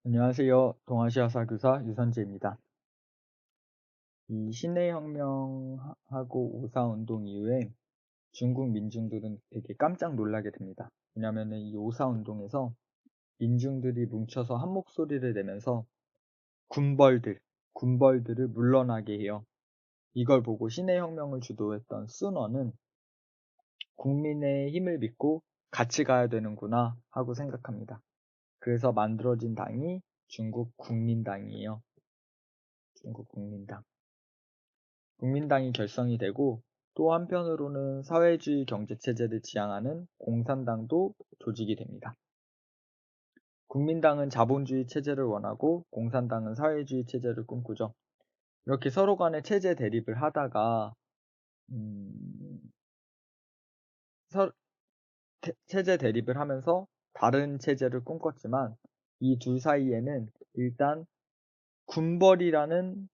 안녕하세요. 동아시아사 교사 유선재입니다. 이 신해혁명하고 오사운동 이후에 중국 민중들은 되게 깜짝 놀라게 됩니다. 왜냐하면 이 오사운동에서 민중들이 뭉쳐서 한 목소리를 내면서 군벌들을 물러나게 해요. 이걸 보고 신해혁명을 주도했던 순원은 국민의 힘을 믿고 같이 가야 되는구나 하고 생각합니다. 그래서 만들어진 당이 중국 국민당이에요. 중국 국민당. 국민당이 결성이 되고 또 한편으로는 사회주의 경제체제를 지향하는 공산당도 조직이 됩니다. 국민당은 자본주의 체제를 원하고 공산당은 사회주의 체제를 꿈꾸죠. 이렇게 서로 간에 체제 대립을 하다가 체제 대립을 하면서 다른 체제를 꿈꿨지만 이 둘 사이에는 일단 군벌이라는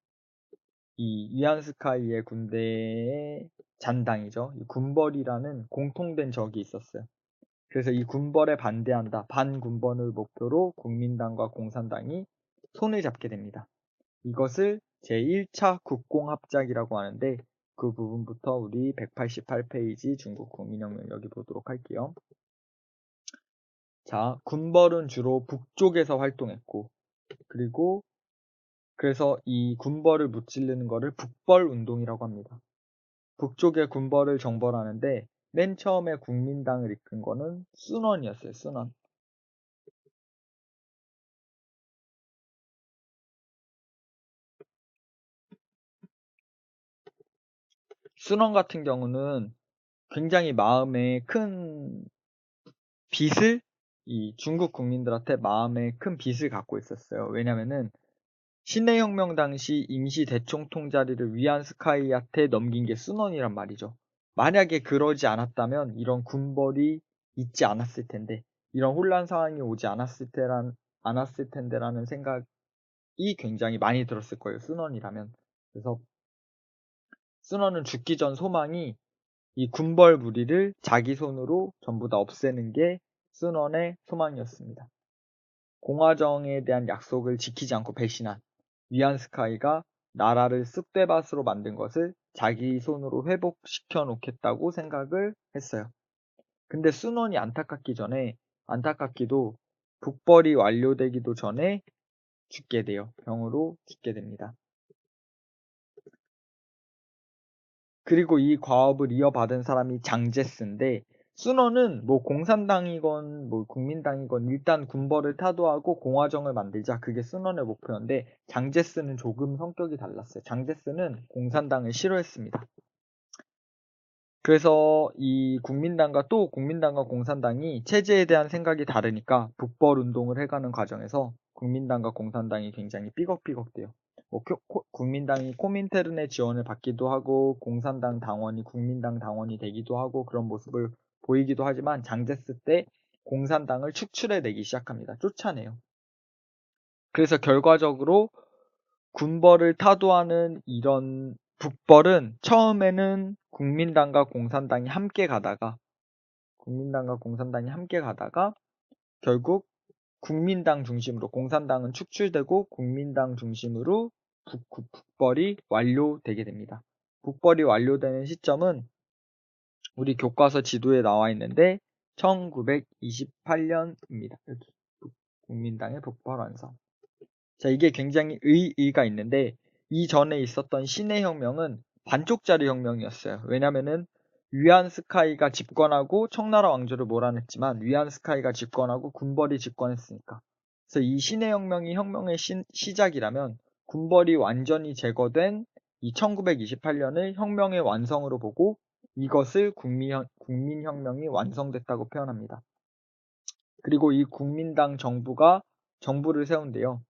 이 위안스카이의 군대의 잔당이죠. 이 군벌이라는 공통된 적이 있었어요. 그래서 이 군벌에 반대한다, 반군벌을 목표로 국민당과 공산당이 손을 잡게 됩니다. 이것을 제1차 국공합작이라고 하는데 그 부분부터 우리 188페이지 중국 국민혁명 여기 보도록 할게요. 자, 군벌은 주로 북쪽에서 활동했고 그리고 그래서 이 군벌을 무찌르는 거를 북벌운동이라고 합니다. 북쪽의 군벌을 정벌하는데 맨 처음에 국민당을 이끈 거는 순원이었어요. 순원. 순원 같은 경우는 굉장히 마음에 큰 빚을 이 중국 국민들한테 마음에 큰 빚을 갖고 있었어요. 왜냐면은 신해혁명 당시 임시 대총통자리를 위안스카이한테 넘긴 게 순원이란 말이죠. 만약에 그러지 않았다면 이런 군벌이 있지 않았을 텐데, 이런 혼란 상황이 오지 않았을 텐데라는 생각이 굉장히 많이 들었을 거예요. 순원이라면. 그래서 순원은 죽기 전 소망이 이 군벌 무리를 자기 손으로 전부 다 없애는 게 순원의 소망이었습니다. 공화정에 대한 약속을 지키지 않고 배신한 위안스카이가 나라를 쑥대밭으로 만든 것을 자기 손으로 회복시켜 놓겠다고 생각을 했어요. 근데 순원이 안타깝기도 북벌이 완료되기도 전에 죽게 돼요. 병으로 죽게 됩니다. 그리고 이 과업을 이어받은 사람이 장제스인데 순원은 뭐 공산당이건 뭐 국민당이건 일단 군벌을 타도하고 공화정을 만들자 그게 순원의 목표였는데 장제스는 조금 성격이 달랐어요. 장제스는 공산당을 싫어했습니다. 그래서 이 국민당과 공산당이 체제에 대한 생각이 다르니까 북벌 운동을 해가는 과정에서 국민당과 공산당이 굉장히 삐걱삐걱대요. 뭐 국민당이 코민테른의 지원을 받기도 하고 공산당 당원이 국민당 당원이 되기도 하고 그런 모습을 보이기도 하지만 장제스 때 공산당을 축출해내기 시작합니다. 쫓아내요. 그래서 결과적으로 군벌을 타도하는 이런 북벌은 처음에는 국민당과 공산당이 함께 가다가 결국 국민당 중심으로 공산당은 축출되고 국민당 중심으로 북벌이 완료되게 됩니다. 북벌이 완료되는 시점은 우리 교과서 지도에 나와 있는데 1928년입니다. 여기 국민당의 북벌 완성. 자, 이게 굉장히 의의가 있는데 이전에 있었던 신해혁명은 반쪽짜리 혁명이었어요. 왜냐면은 위안스카이가 집권하고 청나라 왕조를 몰아냈지만 위안스카이가 집권하고 군벌이 집권했으니까. 그래서 이 신해혁명이 혁명의 시작이라면 군벌이 완전히 제거된 이 1928년을 혁명의 완성으로 보고 이것을 국민혁명이 완성됐다고 표현합니다. 그리고 이 국민당 정부를 세운대요.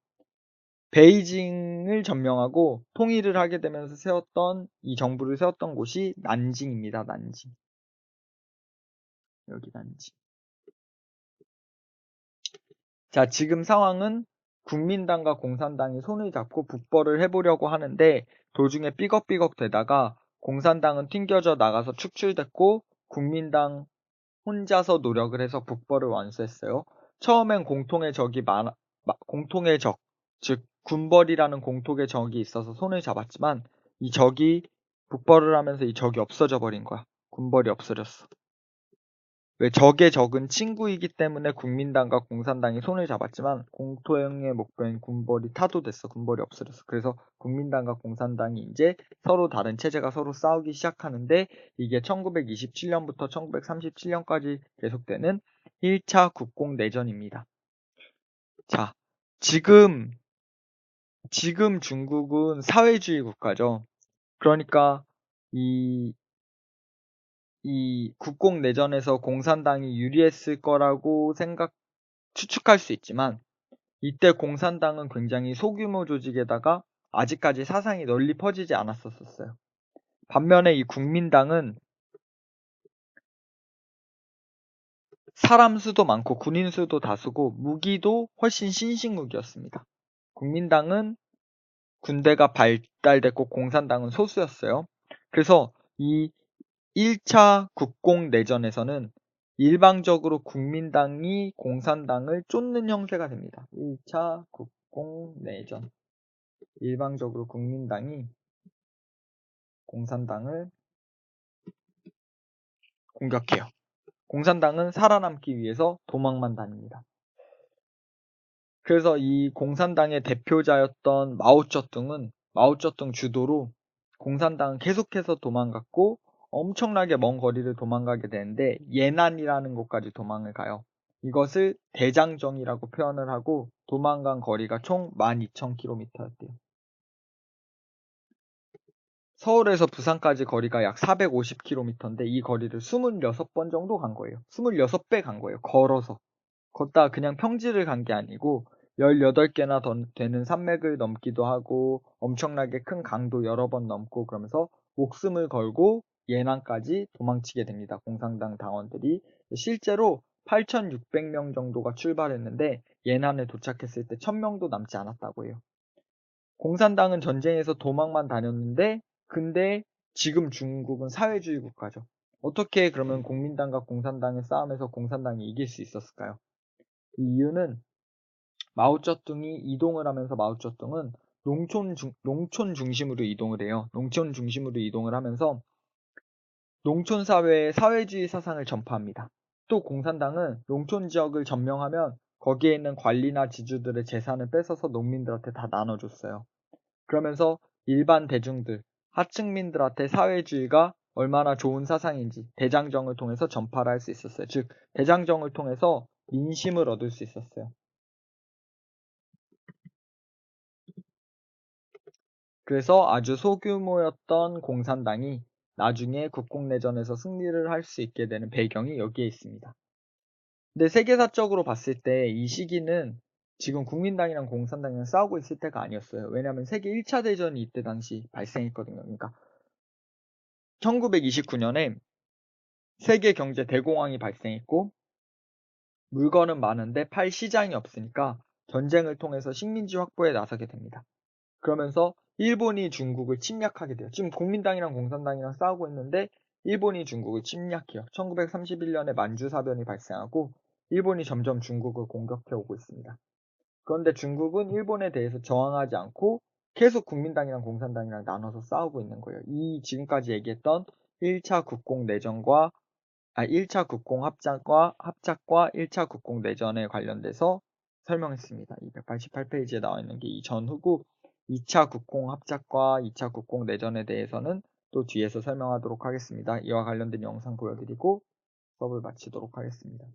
베이징을 점령하고 통일을 하게 되면서 이 정부를 세웠던 곳이 난징입니다. 난징. 여기 난징. 자, 지금 상황은 국민당과 공산당이 손을 잡고 북벌을 해보려고 하는데 도중에 삐걱삐걱 되다가 공산당은 튕겨져 나가서 축출됐고 국민당 혼자서 노력을 해서 북벌을 완수했어요. 처음엔 공통의 적이 공통의 적, 즉 군벌이라는 공통의 적이 있어서 손을 잡았지만 이 적이 북벌을 하면서 이 적이 없어져 버린 거야. 군벌이 없어졌어. 왜 적의 적은 친구이기 때문에 국민당과 공산당이 손을 잡았지만 공통의 목표인 군벌이 타도됐어. 군벌이 없어졌어. 그래서 국민당과 공산당이 이제 서로 다른 체제가 서로 싸우기 시작하는데 이게 1927년부터 1937년까지 계속되는 1차 국공내전입니다. 자, 지금 중국은 사회주의 국가죠. 그러니까 이 국공내전에서 공산당이 유리했을 거라고 추측할 수 있지만 이때 공산당은 굉장히 소규모 조직에다가 아직까지 사상이 널리 퍼지지 않았었어요. 반면에 이 국민당은 사람 수도 많고 군인 수도 다수고 무기도 훨씬 신식무기였습니다. 국민당은 군대가 발달됐고 공산당은 소수였어요. 그래서 이 1차 국공내전에서는 일방적으로 국민당이 공산당을 쫓는 형태가 됩니다. 1차 국공내전. 일방적으로 국민당이 공산당을 공격해요. 공산당은 살아남기 위해서 도망만 다닙니다. 그래서 이 공산당의 대표자였던 마오쩌둥 주도로 공산당은 계속해서 도망갔고 엄청나게 먼 거리를 도망가게 되는데 예난이라는 곳까지 도망을 가요. 이것을 대장정이라고 표현을 하고 도망간 거리가 총 12,000km였대요. 서울에서 부산까지 거리가 약 450km인데 이 거리를 26번 정도 간 거예요. 26배 간 거예요. 걸어서. 걷다가 그냥 평지를 간 게 아니고 18개나 되는 산맥을 넘기도 하고 엄청나게 큰 강도 여러 번 넘고 그러면서 목숨을 걸고 예난까지 도망치게 됩니다. 공산당 당원들이. 실제로 8,600명 정도가 출발했는데 예난에 도착했을 때 1,000명도 남지 않았다고 해요. 공산당은 전쟁에서 도망만 다녔는데 근데 지금 중국은 사회주의 국가죠. 어떻게 그러면 국민당과 공산당의 싸움에서 공산당이 이길 수 있었을까요? 이 이유는 마오쩌둥이 이동을 하면서 마오쩌둥은 농촌 중심으로 이동을 해요. 농촌 중심으로 이동을 하면서 농촌 사회의 사회주의 사상을 전파합니다. 또 공산당은 농촌 지역을 점령하면 거기에 있는 관리나 지주들의 재산을 뺏어서 농민들한테 다 나눠줬어요. 그러면서 일반 대중들, 하층민들한테 사회주의가 얼마나 좋은 사상인지 대장정을 통해서 전파를 할 수 있었어요. 즉 대장정을 통해서 민심을 얻을 수 있었어요. 그래서 아주 소규모였던 공산당이 나중에 국공내전에서 승리를 할 수 있게 되는 배경이 여기에 있습니다. 근데 세계사적으로 봤을 때 이 시기는 지금 국민당이랑 공산당이랑 싸우고 있을 때가 아니었어요. 왜냐하면 세계 1차 대전이 이때 당시 발생했거든요. 그러니까 1929년에 세계 경제 대공황이 발생했고 물건은 많은데 팔 시장이 없으니까 전쟁을 통해서 식민지 확보에 나서게 됩니다. 그러면서 일본이 중국을 침략하게 돼요. 지금 국민당이랑 공산당이랑 싸우고 있는데 일본이 중국을 침략해요. 1931년에 만주사변이 발생하고 일본이 점점 중국을 공격해 오고 있습니다. 그런데 중국은 일본에 대해서 저항하지 않고 계속 국민당이랑 공산당이랑 나눠서 싸우고 있는 거예요. 이 지금까지 얘기했던 1차 국공내전과 1차 국공합작과 1차 국공내전에 관련돼서 설명했습니다. 288페이지에 나와 있는 게 이 전후고 2차 국공합작과 2차 국공내전에 대해서는 또 뒤에서 설명하도록 하겠습니다. 이와 관련된 영상 보여드리고 수업을 마치도록 하겠습니다.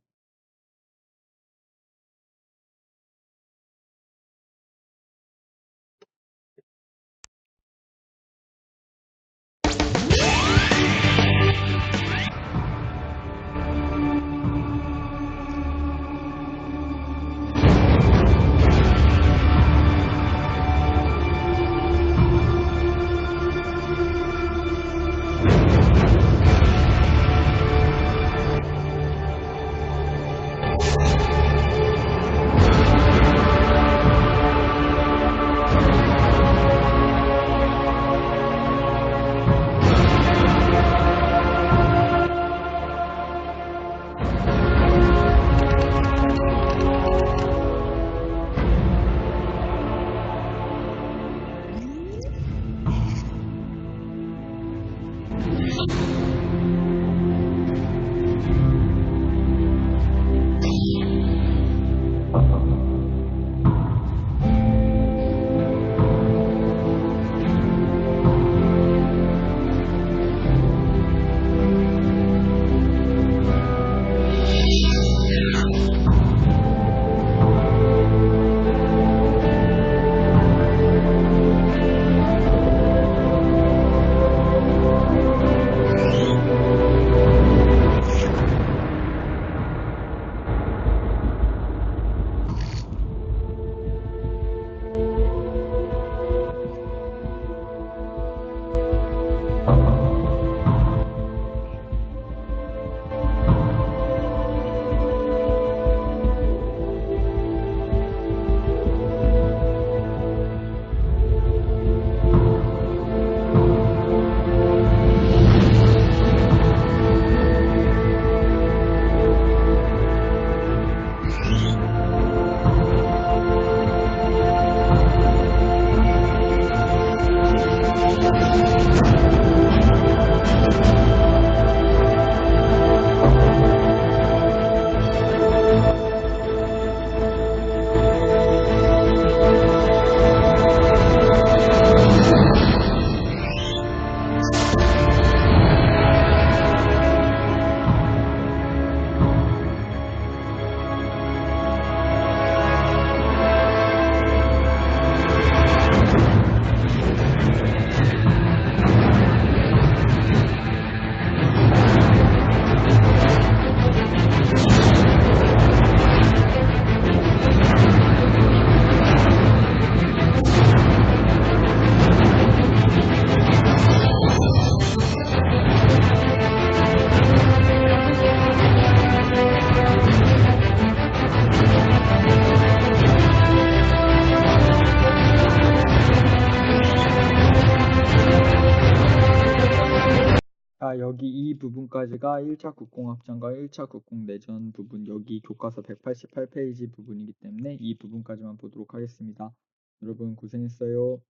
자, 여기 이 부분까지가 1차 국공합작과 1차 국공내전 부분, 여기 교과서 188페이지 부분이기 때문에 이 부분까지만 보도록 하겠습니다. 여러분 고생했어요.